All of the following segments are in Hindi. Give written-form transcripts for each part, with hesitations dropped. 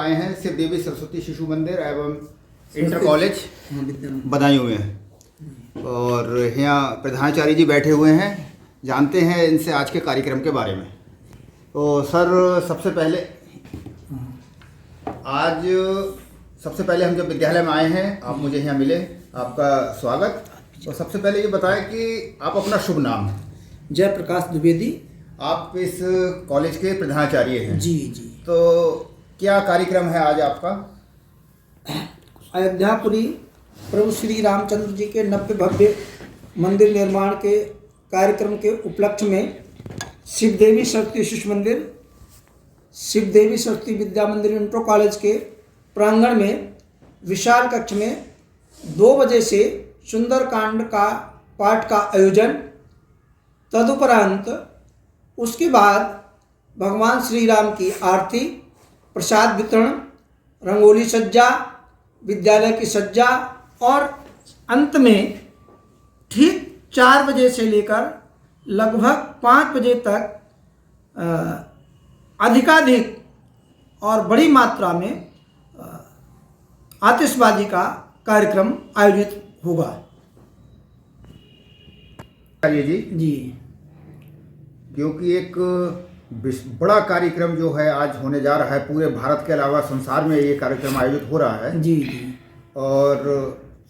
आए हैं शिव देवी सरस्वती शिशु मंदिर एवं इंटर कॉलेज बदायूं में, और यहाँ प्रधानाचार्य जी बैठे हुए हैं। जानते हैं इनसे आज के कार्यक्रम के बारे में। तो सर, सबसे पहले हम जब विद्यालय में आए हैं, आप मुझे यहाँ मिले, आपका स्वागत। तो सबसे पहले ये बताएं कि आप अपना शुभ नाम। जयप्रकाश द्विवेदी। आप इस कॉलेज के प्रधानाचार्य हैं। जी जी। तो क्या कार्यक्रम है आज आपका? अयोध्यापुरी प्रभु श्री रामचंद्र जी के नव्य भव्य मंदिर निर्माण के कार्यक्रम के उपलक्ष्य में शिव देवी सरस्वती शिशु मंदिर, शिव देवी सरस्वती विद्या मंदिर इंटर कॉलेज के प्रांगण में विशाल कक्ष में 2 बजे से सुंदरकांड का पाठ का आयोजन, तदुपरांत उसके बाद भगवान श्री राम की आरती, प्रसाद वितरण, रंगोली सज्जा, विद्यालय की सज्जा और अंत में ठीक 4 बजे से लेकर लगभग 5 बजे तक अधिकाधिक और बड़ी मात्रा में आतिशबाजी का कार्यक्रम आयोजित होगा। जी, क्योंकि एक बड़ा कार्यक्रम जो है आज होने जा रहा है, पूरे भारत के अलावा संसार में ये कार्यक्रम आयोजित हो रहा है। जी जी। और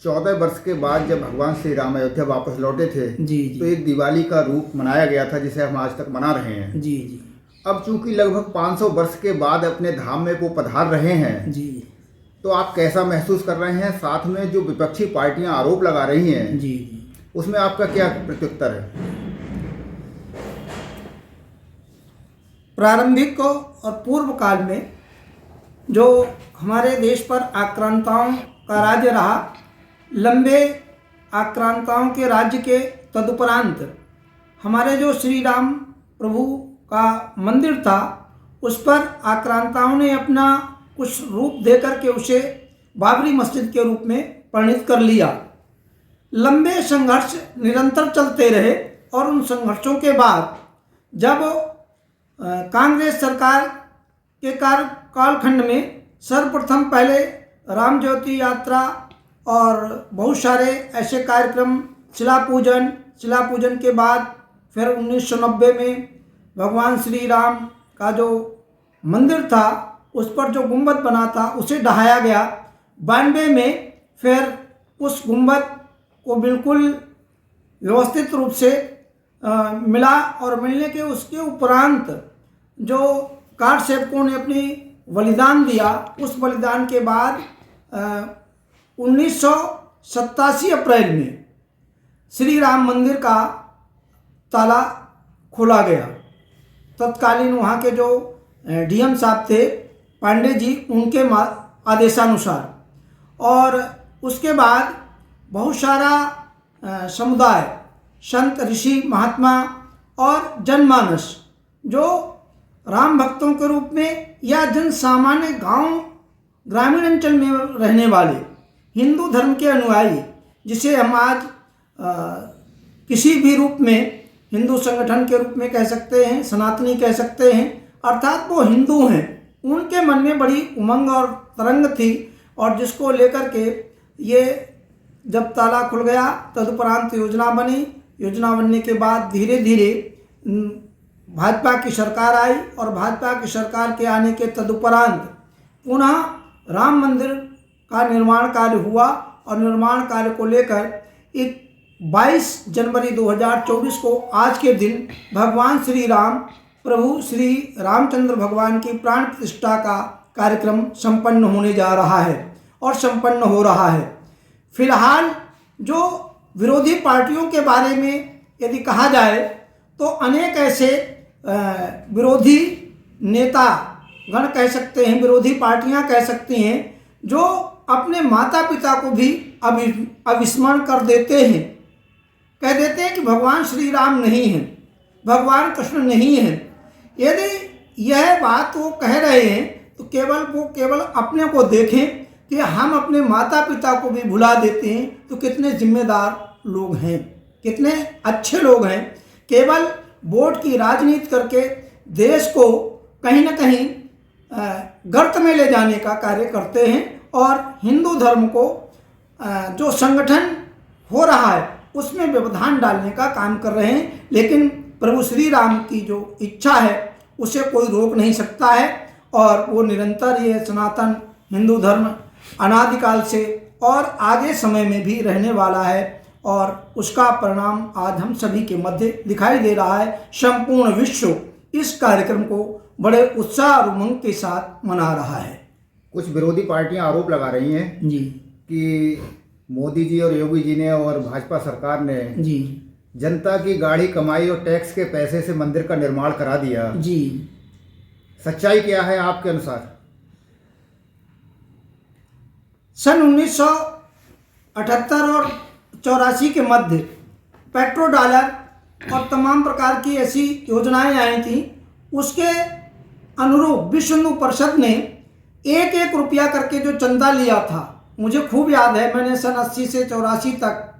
14 वर्ष के बाद जब भगवान श्री राम अयोध्या वापस लौटे थे, जी जी, तो एक दिवाली का रूप मनाया गया था जिसे हम आज तक मना रहे हैं। जी जी। अब चूंकि लगभग 500 वर्ष के बाद अपने धाम में वो पधार रहे हैं, जी, तो आप कैसा महसूस कर रहे हैं? साथ में जो विपक्षी पार्टियां आरोप लगा रही हैं, जी जी, उसमें आपका क्या प्रत्युत्तर है? प्रारंभिक और पूर्व काल में जो हमारे देश पर आक्रांताओं का राज्य रहा, लंबे आक्रांताओं के राज्य के तदुपरांत हमारे जो श्री राम प्रभु का मंदिर था, उस पर आक्रांताओं ने अपना कुछ रूप देकर के उसे बाबरी मस्जिद के रूप में परिणित कर लिया। लंबे संघर्ष निरंतर चलते रहे और उन संघर्षों के बाद जब कांग्रेस सरकार के कालखंड में सर्वप्रथम पहले राम ज्योति यात्रा और बहुत सारे ऐसे कार्यक्रम, शिला पूजन के बाद फिर 1990 में भगवान श्री राम का जो मंदिर था, उस पर जो गुंबद बना था उसे ढहाया गया। 92 में फिर उस गुंबद को बिल्कुल व्यवस्थित रूप से मिला और मिलने के उसके उपरांत जो कार सेवकों ने अपनी बलिदान दिया, उस बलिदान के बाद 1987 अप्रैल में श्री राम मंदिर का ताला खोला गया। तत्कालीन वहाँ के जो डीएम साहब थे पांडे जी, उनके आदेशानुसार, और उसके बाद बहुत सारा समुदाय, संत, ऋषि, महात्मा और जनमानस जो राम भक्तों के रूप में या जन सामान्य गांव, ग्रामीण अंचल में रहने वाले हिंदू धर्म के अनुयायी, जिसे हम आज किसी भी रूप में हिंदू संगठन के रूप में कह सकते हैं, सनातनी कह सकते हैं, अर्थात वो हिंदू हैं, उनके मन में बड़ी उमंग और तरंग थी। और जिसको लेकर के ये जब ताला खुल गया, तदुपरांत योजना बनी। योजना बनने के बाद धीरे धीरे भाजपा की सरकार आई और भाजपा की सरकार के आने के तदुपरांत पुनः राम मंदिर का निर्माण कार्य हुआ और निर्माण कार्य को लेकर 22 जनवरी 2024 को आज के दिन भगवान श्री राम, प्रभु श्री रामचंद्र भगवान की प्राण प्रतिष्ठा का कार्यक्रम संपन्न होने जा रहा है और संपन्न हो रहा है। फिलहाल जो विरोधी पार्टियों के बारे में यदि कहा जाए तो अनेक ऐसे विरोधी नेता गण कह सकते हैं, विरोधी पार्टियां कह सकती हैं, जो अपने माता पिता को भी अविस्मरण कर देते हैं, कह देते हैं कि भगवान श्री राम नहीं हैं, भगवान कृष्ण नहीं हैं। यदि यह बात वो कह रहे हैं तो केवल अपने को देखें कि हम अपने माता पिता को भी भुला देते हैं, तो कितने जिम्मेदार लोग हैं, कितने अच्छे लोग हैं। केवल वोट की राजनीति करके देश को कहीं ना कहीं गर्त में ले जाने का कार्य करते हैं और हिंदू धर्म को जो संगठन हो रहा है उसमें व्यवधान डालने का काम कर रहे हैं। लेकिन प्रभु श्री राम की जो इच्छा है उसे कोई रोक नहीं सकता है और वो निरंतर ये सनातन हिंदू धर्म अनादिकाल से और आगे समय में भी रहने वाला है और उसका परिणाम आज हम सभी के मध्य दिखाई दे रहा है। संपूर्ण विश्व इस कार्यक्रम को बड़े उत्साह और उमंग के साथ मना रहा है। कुछ विरोधी पार्टियां आरोप लगा रही हैं जी कि मोदी जी और योगी जी ने और भाजपा सरकार ने जी जनता की गाढ़ी कमाई और टैक्स के पैसे से मंदिर का निर्माण करा दिया। जी सच्चाई क्या है आपके अनुसार? सन 1978 और 84 के मध्य पेट्रो डॉलर और तमाम प्रकार की ऐसी योजनाएं आई थी। उसके अनुरूप विश्व हिंदू परिषद ने एक एक रुपया करके जो चंदा लिया था, मुझे खूब याद है, मैंने सन 80 से 84 तक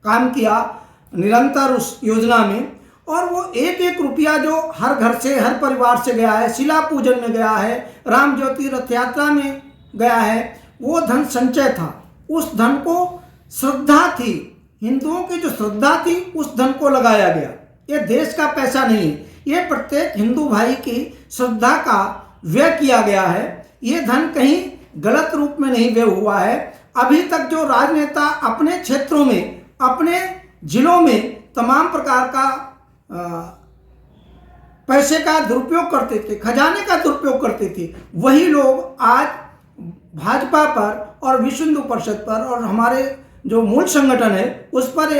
काम किया निरंतर उस योजना में। और वो एक एक रुपया जो हर घर से हर परिवार से गया है, शिला पूजन में गया है, राम ज्योति रथ यात्रा में गया है, वो धन संचय था। उस धन को श्रद्धा थी, हिंदुओं की जो श्रद्धा थी उस धन को लगाया गया। ये देश का पैसा नहीं है, ये प्रत्येक हिंदू भाई की श्रद्धा का व्यय किया गया है। ये धन कहीं गलत रूप में नहीं व्यय हुआ है। अभी तक जो राजनेता अपने क्षेत्रों में, अपने जिलों में तमाम प्रकार का पैसे का दुरुपयोग करते थे, खजाने का दुरुपयोग करते थे, वही लोग आज भाजपा पर और विश्व हिंदू परिषद पर और हमारे जो मूल संगठन है उस पर